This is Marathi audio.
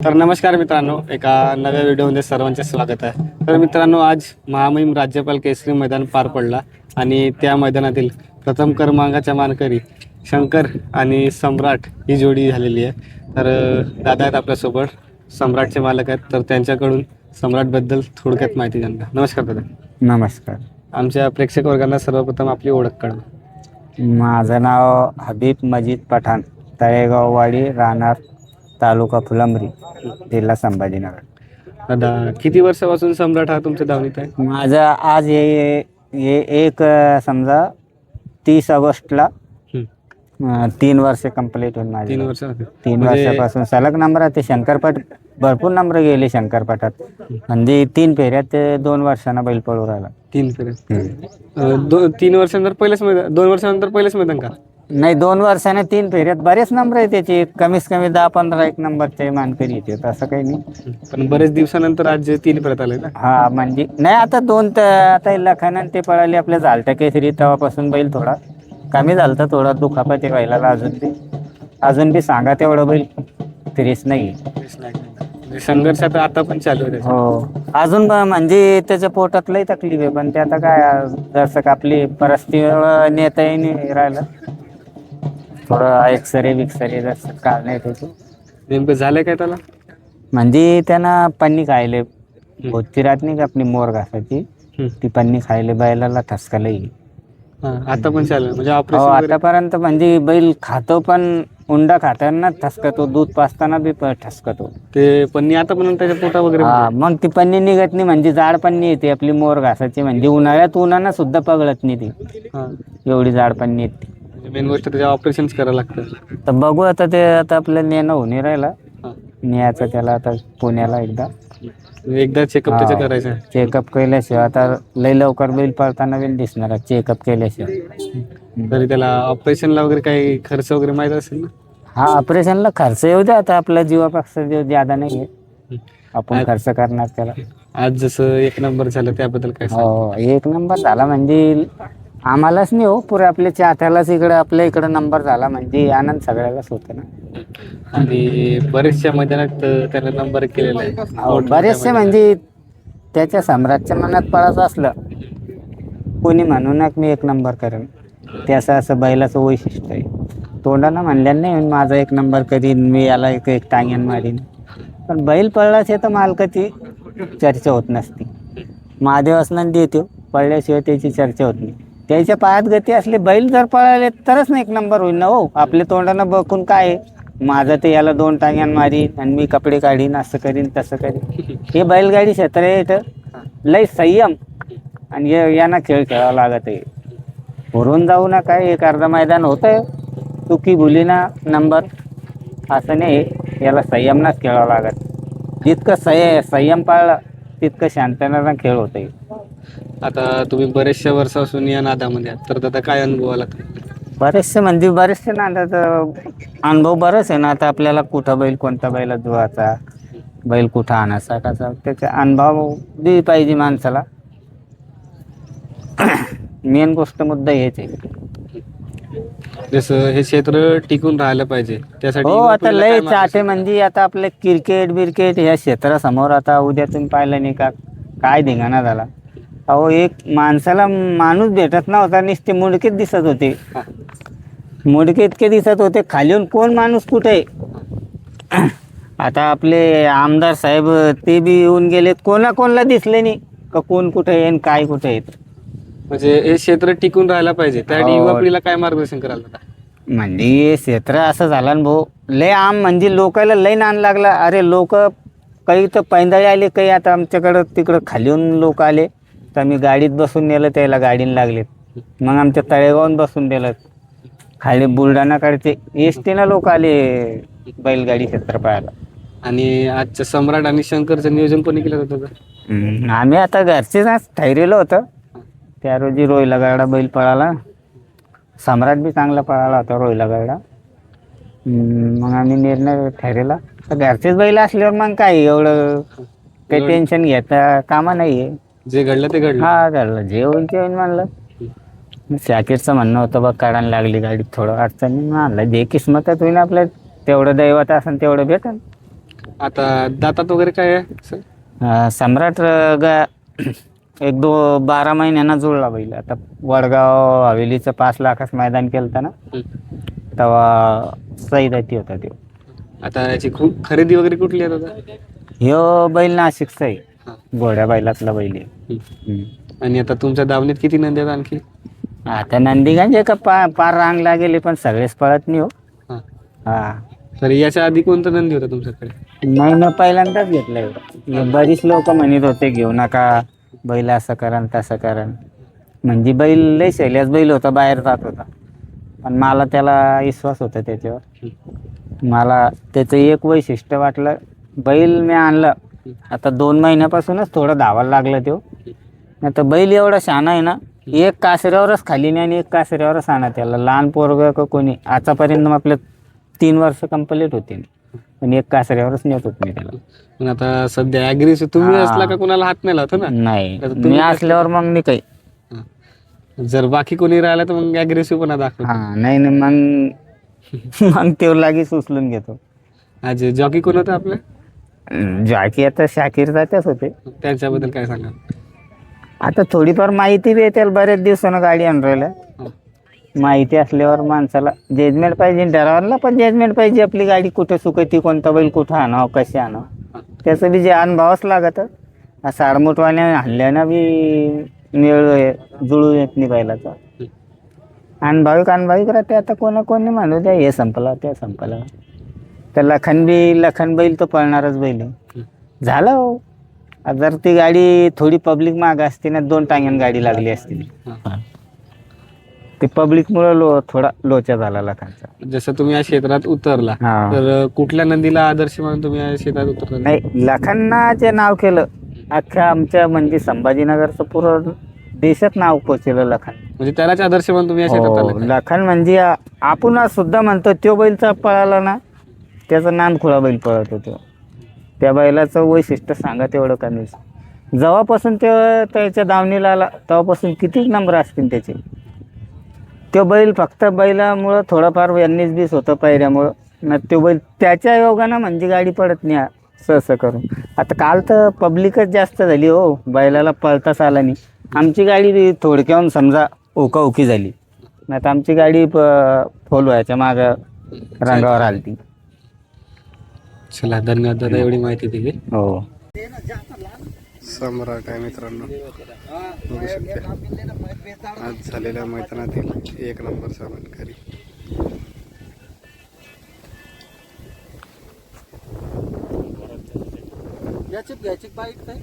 तर नमस्कार मित्रांनो, एका नव्या व्हिडिओमध्ये सर्वांचे स्वागत आहे. तर मित्रांनो, आज महामहिम राज्यपाल केसरी मैदान पार पडला आणि त्या मैदानातील प्रथम क्रमांकाच्या मानकरी शंकर आणि सम्राट ही जोडी झालेली आहे. तर दादा आहेत आपल्यासोबत, सम्राटचे मालक आहेत. तर त्यांच्याकडून सम्राटबद्दल थोडक्यात माहिती जाणूया. नमस्कार दादा. नमस्कार. आमच्या प्रेक्षक वर्गांना सर्वप्रथम आपली ओळख कळवा. माझं नाव हबीब मजीद पठाण, तळेगाववाडी, राहणार, तालुका फुलंब्री, जिल्हा संभाजीनगर. दादा, किती वर्षापासून सम्राट हा तुमच्या धावणीत आहे? माझं आज हे एक समजा 30 ऑगस्टला 3 वर्ष कंप्लीट होईल माझे. 3 वर्ष. 3 वर्षापासून सलग नंबर आहे. ते शंकरपट भरपूर नंबर गेले शंकरपटात, म्हणजे 3 फेऱ्यात 2 वर्षांना बैल पळू राहिला. 3 फेऱ्या. 3 वर्षानंतर पहिलेच मैदान, 2 वर्षानंतर पहिलेच मैदान का? नाही, 2 वर्षाने 3 फेऱ्यात बरेच नंबर आहे त्याचे. कमीत कमी 10-15 एक नंबरचे मानकरी येते, असं काही नाही. पण बरेच दिवसानंतर आज 3 परत आले ना. हा, म्हणजे नाही, आता 2 आता लखान ते पळाले आपल्या झालटा केसरी, तेव्हापासून बैल थोडा कमी झालता. थोडा दुखापत आहे बैलाला. अजून बी सांगा तेवढं बैल फिरीस नाही. संघर्षात आता पण चालू आहे. हो, अजून म्हणजे त्याच्या पोटात लई तकलीफ आहे, पण ते आता काय जसं आपली परिस्थिती नेता येईल राहिलं. थोडं एक्सरे विक्सरे जसं काय नाही त्याचे. नेमकं झालंय काय त्याला? म्हणजे त्यांना पन्नी खायले होती, राहत नाही का आपली मोर घासाची, ती पन्नी खायले बैलाला ठसका लई. आता पण चालू म्हणजे हो, ऑपरेशन आतापर्यंत म्हणजे बैल खातो, पण उंडा खाताना ठसकतो, दूध पाजताना बी ठसकतो ते पन्नी आता पण त्याच्या पोटा वगैरे. हा, मग ती पन्नी निघत नाही, म्हणजे जाड पन्नी येते आपली मोर घासाची, म्हणजे उन्हाळ्यात उन्हाना सुद्धा पगळत नाही ती, एवढी जाड पन्नी येते. मेन गोष्ट त्याच्या ऑपरेशन करावं लागतं. तर बघू आता, ते आता आपलं नेणं होऊन राहिला, न्यायचं त्याला आता पुण्याला एकदा चेकअप त्याचं करायचं. चेकअप केल्याशिवाय आता लई लवकर बैल पळताना बी दिसणार चेकअप केल्याशिवाय. तरी त्याला ऑपरेशनला वगैरे काही खर्च वगैरे माहित असेल ना? हा, ऑपरेशनला खर्च येऊ द्या, आता आपल्या जीवापेक्षा ज्यादा नाही आहे, आपण खर्च करणार त्याला. आज जसं 1 नंबर झालं त्याबद्दल काय? हो, 1 नंबर झाला म्हणजे आम्हालाच नाही हो, पुरे आपल्या चाहत्यालाच इकडे आपल्या इकडं नंबर झाला म्हणजे आनंद सगळ्यालाच होतं ना. आणि बरेचशा मैदानात त्याला नंबर केलेला आहे. बरेचसे म्हणजे त्याच्या सम्राटच्या मनात पळायचं असलं कोणी म्हणून मी 1 नंबर करेन, त्याचं असं बैलाचं वैशिष्ट्य आहे. तोंडानं म्हणल्यानं नाही माझा 1 नंबर करीन, मी याला एक टांग्यान मारीन, पण बैल पळलाच तर मालकाची चर्चा होत नसती. महादेव असलं देतो, पळल्याशिवाय त्याची चर्चा होत नाही. त्याच्या पायात गती असली बैल जर पळाले तरच ना 1 नंबर होईल ना हो. आपल्या तोंडानं बघून काय माझं ते याला 2 टांग्यान मारीन आणि मी कपडे काढीन, असं करीन तसं करीन, हे बैलगाडी क्षेत्र आहे. लय संयम आणि यांना खेळ खेळावा लागत आहे. भरून जाऊ ना, काय एक अर्धा मैदान होतं चुकी भुली ना नंबर, असं नाही. याला संयमनाच खेळावं लागत. जितकं संयम पाळला तितकं शांततेनं खेळ होतंय. आता तुम्ही बरेचशा वर्षापासून या नादामध्ये आहात, तर दादा काय अनुभव आला? बरेचसे म्हणजे बरेचसे नादात अनुभव बरंच आहे ना. आता आपल्याला कुठं बैल, कोणता बैला धुवायचा, बैल कुठं आणायचा, कसा, त्याचा अनुभव बी पाहिजे माणसाला. मेन गोष्ट मुद्दा हेच आहे. जसं हे क्षेत्र टिकून राहायला पाहिजे त्यासाठी. हो, आता लय चाहते म्हणजे आता आपलं क्रिकेट बिरकेट या क्षेत्रासमोर आता उद्या तुम्ही पाहिलं नाही का काय धिंगाणा झाला. अहो, एक माणसाला माणूस भेटत नव्हता, नुसते मुडकेच दिसत होते, मुडके इतके दिसत होते, खाली येऊन कोण माणूस कुठे आहे. आता आपले आमदार साहेब ते बी येऊन गेलेत, कोणाला दिसले नाही का कोण कुठे आहे आणि काय कुठे आहेत. म्हणजे हे क्षेत्र टिकून राहायला पाहिजे त्यासाठी युवा पिढीला काय मार्गदर्शन करायला? म्हणजे हे क्षेत्र असं झालं ना भाऊ, लय म्हणजे लोकांना लय नाण लागला. अरे लोक काही तर पैंदाळे आले, काही आता आमच्याकडं तिकडं खाली येऊन लोक आले तर मी गाडीत बसून नेलं, त्याला गाडीने लागलेत. मग आमच्या तळेगावून बसून दिलं, खाली बुलढाणाकडचे एस टीनं लोक आले बैलगाडी क्षेत्र पाहायला. आणि आजच्या सम्राट आणि शंकरचं नियोजन कोणी केलं होतं? आम्ही आता घरचेच ठरलेलं होतं. त्या रोजी रोहिला गाडा बैल पळाला, सम्राट बी चांगला पळाला होता रोहिला गाडा. मग आम्ही निर्णय ठरवला तर घरचेच बैल असल्यावर मग काय एवढं काही टेन्शन घेता कामा नाही आहे. जे घडलं ते घडलं. हा, घडलं जे होईल ते होईल म्हणलं. शाकीरचं म्हणणं होतं बघ काढायला लागली गाडी, थोडं अडचणी म्हणलं जे किस्मतात होईल आपल्या, तेवढं दैवत असेल तेवढं भेटेल. आता दातात वगैरे काय आहे सर? सम्राट एक 12 महिन्यांना जुळला बैल. आता वडगाव हवेलीचं 5 लाखाचं मैदान केलं ना, तेव्हा सैदाती होता तो. आता याची खूप खरेदी वगैरे कुठली आहे दादा? ह्यो बैल नाशिकचा आहे, हां. घोड्या बैलातला बैल आहे. आणि आता तुमच्या दावणीत किती नंदी आहेत आणखी? आता नंदीगंज का पार रांगला गेले, पण सगळेच पळत नाही हो. हां. हा, तर याच्या आधी कोणता नंदी होता तुमच्याकडे? नाही ना, पहिल्यांदाच घेतलंय. बरीच लोक म्हणत होते घेऊ नका बैल, असं करा तसं करा. म्हणजे बैल लय शैल्याच बैल होता, बाहेर जात होता. पण मला त्याला विश्वास होता त्याच्यावर. मला त्याचं एक वैशिष्ट्य वाटलं, बैल मी आणलं आता 2 महिन्यापासूनच थोडं धावायला लागलं तो. नाही तर बैल एवढा शहाणा आहे ना, एक कासऱ्यावरच खाली नाही आणि एक कासऱ्यावरच आणा त्याला. लहान पोरग का कोणी, आतापर्यंत आपल्या 3 वर्ष कंप्लीट होते, पण एक कासऱ्यावरच नेत होत मी त्याला. पण आता सध्या ॲग्रेसिव्ह तुम्ही हां. असला का कोणाला हात नाही लावतो ना? नाही, आता तुम्ही मी असल्यावर मग नाही काही. जर बाकी कोणी राहिला तर मग ॲग्रेसिव्ह पण दाखवतो. हा, नाही नाही, मग मग ते लागेच उचलून घेतो. आज जॉकी कोण होतं आपलं? जॉकी आता शाकीर जात्याच होते. त्यांच्याबद्दल काय सांगा? आता थोडीफार माहिती बी येते, बऱ्याच दिवसानं गाडी आणून राहिल्या. माहिती असल्यावर माणसाला जजमेंट पाहिजे, ड्रायव्हरला पण जजमेंट पाहिजे. आपली गाडी कुठे चुकती, कोणता बैल कुठं आणावं, कशी आणावं, त्याचं बी जे अनुभवच लागत. साडमुटवाने हल्ल्यानं बी मेळ जुळून येत नाही बैलाचा. अनुभविक राहते. आता कोणी म्हणू द्या, हे संपला ते संपला. तर लखन बैल तो पळणारच बैल आहे. झालं हो. जर ती गाडी थोडी पब्लिक माग असते ना, 2 टांग्यान गाडी लागली असती. ते पब्लिकमुळे थोडा लोचा झाला लखानचा. जसं तुम्ही या क्षेत्रात उतरला, हा. तर कुठल्या नंदीला आदर्श म्हणून तुम्ही या क्षेत्रात उतरला? नाही, लखनना जे नाव केलं अख्ख्या आमच्या म्हणजे संभाजीनगरचं पूर्ण देशात नाव पोचलं लखन. म्हणजे त्यालाच आदर्श म्हणून तुम्ही या क्षेत्रात हो, आले? लखन म्हणजे आपण सुद्धा म्हणतो, तो बैलचा पळाला ना, त्याचं नानखुळा बैल पळत होतो. त्या बैलाचं वैशिष्ट्य सांगा तेवढं कमीच. जेव्हापासून त्याच्या दावणीला आला तेव्हापासून किती नंबर असतील त्याचे. तो बैल फक्त बैलामुळं थोडंफार यांनीच बीस होतं पायऱ्यामुळं ना, तो बैल त्याच्या योगानं म्हणजे गाडी पडत नाही सहसं करून. आता काल तर पब्लिकच जास्त झाली हो, बैलाला पळताच आला नाही. आमची गाडी थोडक्याहून समजा ओकाओकी झाली, नाही तर आमची गाडी फोल व्हायच्या मागं रंगावर आलती. चला, धन्यवाद दादा, एवढी माहिती दिली. हो. सम्राट आहे मित्रांनो, बघू शकता आज झालेल्या मैदानातील 1 नंबरचा मानकरी. घ्यायची बाईक काय